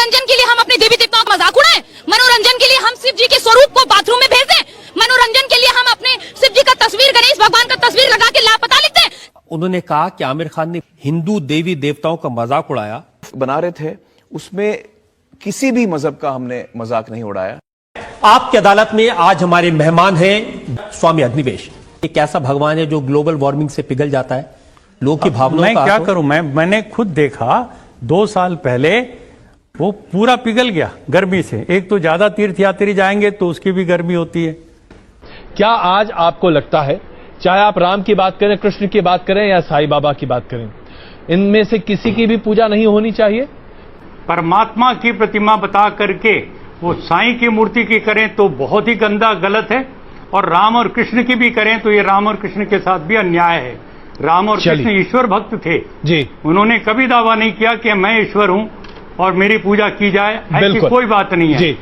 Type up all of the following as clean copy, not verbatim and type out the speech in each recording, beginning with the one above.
मनोरंजन के लिए हम अपने देवी देवताओं का मजाक उड़ाएं? मनोरंजन के लिए हम शिव जी के स्वरूप को बाथरूम में भेज दें? मनोरंजन के लिए हम अपने शिव जी का तस्वीर, गणेश भगवान का तस्वीर लगा के लापता लिख दें? उन्होंने कहा कि आमिर खान ने हिंदू देवी देवताओं का मजाक उड़ाया। बना रहे थे उसमें किसी भी मजहब का हमने मजाक नहीं उड़ाया। आपकी अदालत में आज हमारे मेहमान हैं स्वामी अग्निवेश। एक ऐसा भगवान है जो ग्लोबल वार्मिंग से पिघल जाता है, लोगों की भावनाओं का। मैं क्या करूं, मैंने खुद देखा 2 साल पहले वो पूरा पिघल गया गर्मी से। एक तो ज्यादा तीर्थयात्री जाएंगे तो उसकी भी गर्मी होती है। क्या आज आपको लगता है, चाहे आप राम की बात करें, कृष्ण की बात करें या साईं बाबा की बात करें, इनमें से किसी की भी पूजा नहीं होनी चाहिए? परमात्मा की प्रतिमा बता करके वो साईं की मूर्ति की करें तो बहुत ही गंदा, गलत है। और राम और कृष्ण की भी करें तो ये राम और कृष्ण के साथ भी अन्याय है। राम और कृष्ण ईश्वर भक्त थे जी, उन्होंने कभी दावा नहीं किया कि मैं ईश्वर हूं और मेरी पूजा की जाए, ऐसी कोई बात नहीं है जी।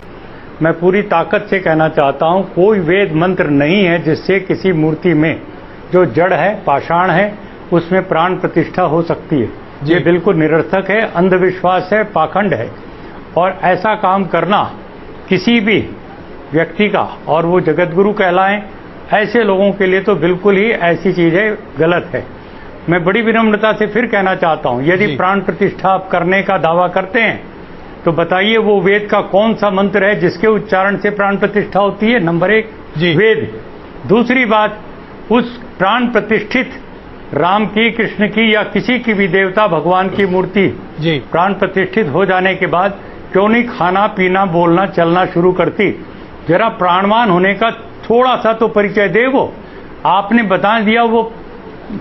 मैं पूरी ताकत से कहना चाहता हूं, कोई वेद मंत्र नहीं है जिससे किसी मूर्ति में जो जड़ है, पाषाण है, उसमें प्राण प्रतिष्ठा हो सकती है। ये बिल्कुल निरर्थक है, अंधविश्वास है, पाखंड है। और ऐसा काम करना किसी भी व्यक्ति का, और वो जगतगुरु कहलाएं, ऐसे लोगों के लिए तो बिल्कुल ही ऐसी चीजें गलत है। मैं बड़ी विनम्रता से फिर कहना चाहता हूं, यदि प्राण प्रतिष्ठा करने का दावा करते हैं तो बताइए वो वेद का कौन सा मंत्र है जिसके उच्चारण से प्राण प्रतिष्ठा होती है? नंबर 1 वेद। दूसरी बात, उस प्राण प्रतिष्ठित राम की, कृष्ण की या किसी की भी देवता भगवान की मूर्ति प्राण प्रतिष्ठित हो जाने के बाद क्यों नहीं खाना पीना बोलना चलना शुरू करती? जरा प्राणवान होने का थोड़ा सा तो परिचय दे। वो आपने बता दिया वो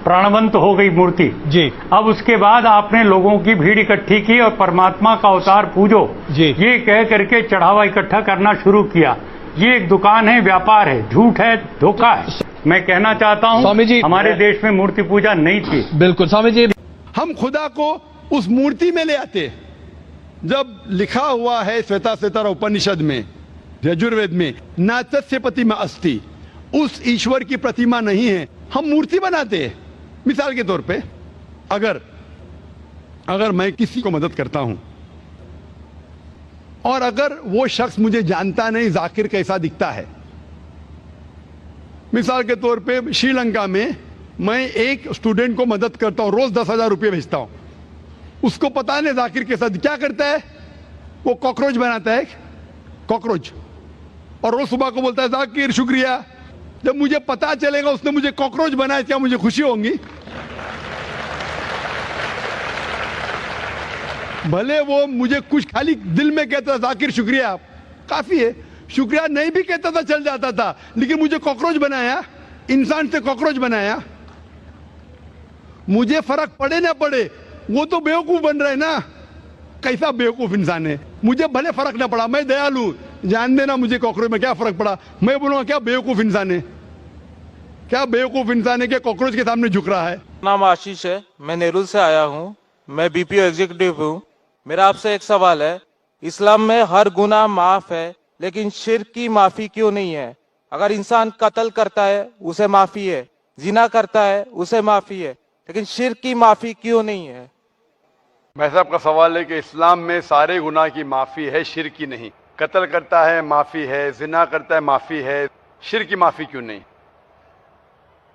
प्राणवंत हो गई मूर्ति जी। अब उसके बाद आपने लोगों की भीड़ इकट्ठी की और परमात्मा का अवतार पूजो जी, ये कह करके चढ़ावा इकट्ठा करना शुरू किया। ये एक दुकान है, व्यापार है, झूठ है, धोखा है। मैं कहना चाहता हूँ स्वामी जी, हमारे देश में मूर्ति पूजा नहीं थी। बिल्कुल स्वामी जी, हम खुदा को उस मूर्ति में ले आते। जब लिखा हुआ है श्वेताश्वेतर उपनिषद में, यजुर्वेद में, नातस्य प्रतिमा अस्ति, उस ईश्वर की प्रतिमा नहीं है, हम मूर्ति बनाते हैं। मिसाल के तौर पे अगर मैं किसी को मदद करता हूं और अगर वो शख्स मुझे जानता नहीं जाकिर कैसा दिखता है, मिसाल के तौर पे श्रीलंका में मैं एक स्टूडेंट को मदद करता हूं, रोज 10,000 रुपये भेजता हूं, उसको पता नहीं जाकिर के साथ क्या करता है, वो कॉकरोच बनाता है, कॉकरोच, और रोज सुबह को बोलता है जाकिर शुक्रिया। जब मुझे पता चलेगा उसने मुझे कॉकरोच बनाया, क्या मुझे खुशी होगी? भले वो मुझे कुछ खाली दिल में कहता था जाकिर शुक्रिया, काफी है, शुक्रिया नहीं भी कहता था चल जाता था, लेकिन मुझे कॉकरोच बनाया, इंसान से कॉकरोच बनाया। मुझे फर्क पड़े ना पड़े, वो तो बेवकूफ बन रहा है ना। कैसा बेवकूफ इंसान है? मुझे भले फर्क ना पड़ा, मैं दयालु, जान देना मुझे कॉकरोच में क्या फर्क पड़ा। मैं बोलूंगा क्या बेवकूफ इंसान है, क्या बेवकूफ इंसान है कि कॉकरोच के सामने झुक रहा है। नाम आशीष है, मैं नेहरू से आया हूँ, मैं बीपीओ एग्जीक्यूटिव हूँ। मेरा आपसे एक सवाल है, इस्लाम में हर गुनाह माफ है, लेकिन शिर्क की माफी क्यों नहीं है? अगर इंसान कत्ल करता है उसे माफी है, जिना करता है उसे माफी है, लेकिन शिर्क की माफी क्यों नहीं है? भाई साहब का सवाल है कि इस्लाम में सारे गुनाह की माफी है, शिर्क की नहीं। कत्ल करता है माफी है, जिना करता है माफी है, शिर्क की माफी क्यों नहीं?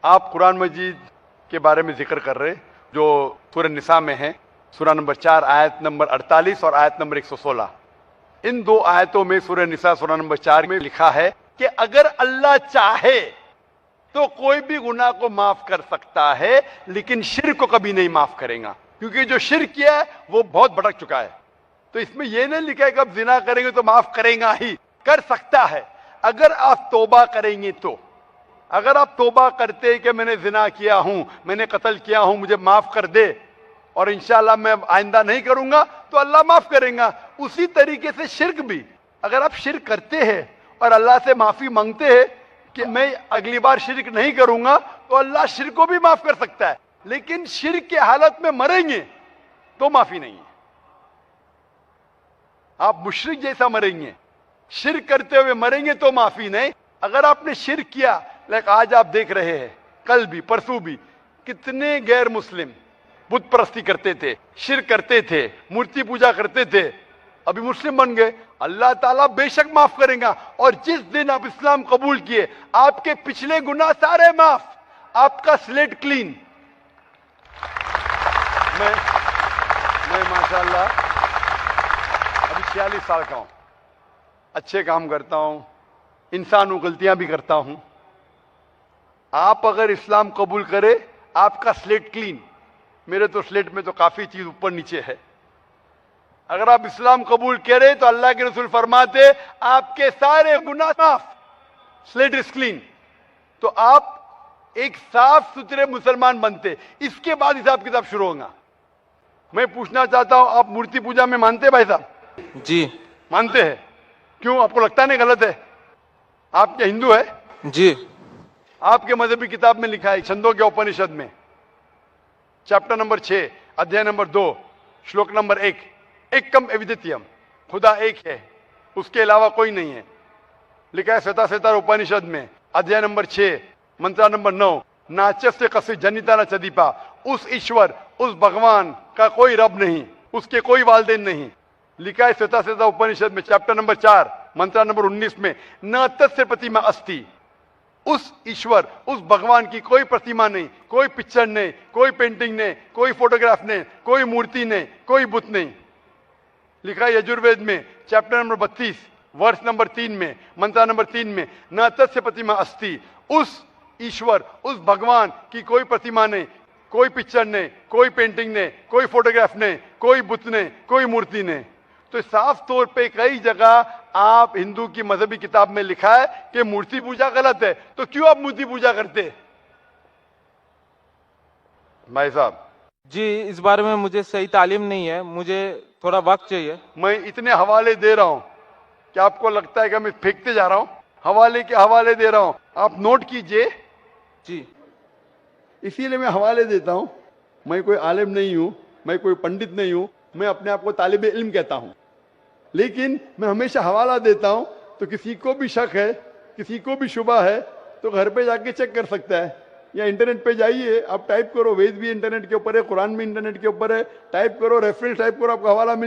आप कुरान मजीद के बारे में जिक्र कर रहे जो सूरह निसा में है, सूरह नंबर 4 आयत नंबर 48 और आयत नंबर 116। इन 2 आयतों में सूरह निसा सूरह नंबर 4 में लिखा है कि अगर अल्लाह चाहे तो कोई भी गुनाह को माफ कर सकता है, लेकिन शिर्क को कभी नहीं माफ करेगा, क्योंकि जो शिर्क किया है वो बहुत भटक चुका है। तो इसमें यह नहीं लिखा है कि अब जिना करेंगे तो माफ करेगा ही, कर सकता है अगर आप तौबा करेंगे तो। अगर आप तौबा करते हैं कि मैंने जिना किया हूं, मैंने कत्ल किया हूं, मुझे माफ कर दे और इंशाअल्लाह मैं आइंदा नहीं करूंगा, तो अल्लाह माफ करेगा। उसी तरीके से शिर्क भी, अगर आप शिर्क करते हैं और अल्लाह से माफी मांगते हैं कि मैं अगली बार शिर्क नहीं करूंगा, तो अल्लाह शिर्क को भी माफ कर सकता है। लेकिन शिर्क की हालत में मरेंगे तो माफी नहीं है, आप मुशरिक जैसा मरेंगे। शिर्क करते हुए मरेंगे तो माफी नहीं। अगर आपने शिर्क किया, लाइक आज आप देख रहे हैं, कल भी परसों भी कितने गैर मुस्लिम बुत परस्ती करते थे, शिर्क करते थे, मूर्ति पूजा करते थे, अभी मुस्लिम बन गए, अल्लाह ताला बेशक माफ करेगा। और जिस दिन आप इस्लाम कबूल किए, आपके पिछले गुनाह सारे माफ, आपका स्लेट क्लीन। मैं माशाल्लाह अभी 46 साल का हूं, अच्छे काम करता हूं, इंसान हूं, गलतियां भी करता हूं। आप अगर इस्लाम कबूल करे, आपका स्लेट क्लीन। मेरे तो स्लेट में तो काफी चीज ऊपर नीचे है। अगर आप इस्लाम कबूल करें तो अल्लाह के रसूल फरमाते आपके सारे गुनाह माफ, स्लेट इज क्लीन। तो आप एक साफ सुथरे मुसलमान बनते, इसके बाद हिसाब किताब शुरू होगा। मैं पूछना चाहता हूं, आप मूर्ति पूजा में मानते हैं भाई साहब? जी मानते हैं। क्यों, आपको लगता नहीं गलत है? आप क्या हिंदू है? जी आपके मजहबी किताब में लिखा है, छंदोग्य उपनिषद में, चैप्टर नंबर 6, अध्याय नंबर 2, श्लोक नंबर 1, एकम अद्वितीयम, खुदा एक है, उसके अलावा कोई नहीं है। लिखा है श्वेता उपनिषद में, अध्याय नंबर 6, मंत्र नंबर 9, नाचस्य कस्य जनिता न चदीपा, उस ईश्वर, उस भगवान का कोई रब नहीं, उसके कोई वालदेन नहीं। लिखा है श्वेता उपनिषद में, चैप्टर नंबर 4, मंत्र नंबर 19 में, न तस्य प्रतिमा अस्ति, उस ईश्वर, उस भगवान की कोई प्रतिमा नहीं, कोई पिक्चर नहीं, कोई पेंटिंग नहीं, कोई फोटोग्राफ नहीं, कोई मूर्ति नहीं, कोई बुत नहीं। लिखा है यजुर्वेद में, चैप्टर नंबर 32, वर्ष नंबर 3 में, मंत्र नंबर 3 में, न तस्य प्रतिमा अस्ति, उस ईश्वर, उस भगवान की कोई प्रतिमा नहीं, कोई पिक्चर नहीं, कोई पेंटिंग नहीं, कोई फोटोग्राफ नहीं, कोई बुत नहीं, कोई मूर्ति नहीं। तो साफ तौर पे कई जगह आप हिंदू की मजहबी किताब में लिखा है कि मूर्ति पूजा गलत है, तो क्यों आप मूर्ति पूजा करते? भाई साहब जी, इस बारे में मुझे सही तालीम नहीं है, मुझे थोड़ा वक्त चाहिए। मैं इतने हवाले दे रहा हूं कि आपको लगता है कि मैं फेंकते जा रहा हूं, हवाले के हवाले दे रहा हूं, आप नोट कीजिए। जी इसीलिए मैं हवाले देता हूं। मैं कोई आलिम नहीं हूं, मैं कोई पंडित नहीं हूं, मैं अपने आप को तालिबे इल्म कहता हूं, लेकिन मैं हमेशा हवाला देता हूं। तो किसी को भी शक है, किसी को भी शुबा है, तो घर पे जाके चेक कर सकता है, या इंटरनेट पे जाइए, आप टाइप करो, वेद भी इंटरनेट के ऊपर है, कुरान भी इंटरनेट के ऊपर है, टाइप करो, रेफरेंस टाइप करो, आपको हवाला मिल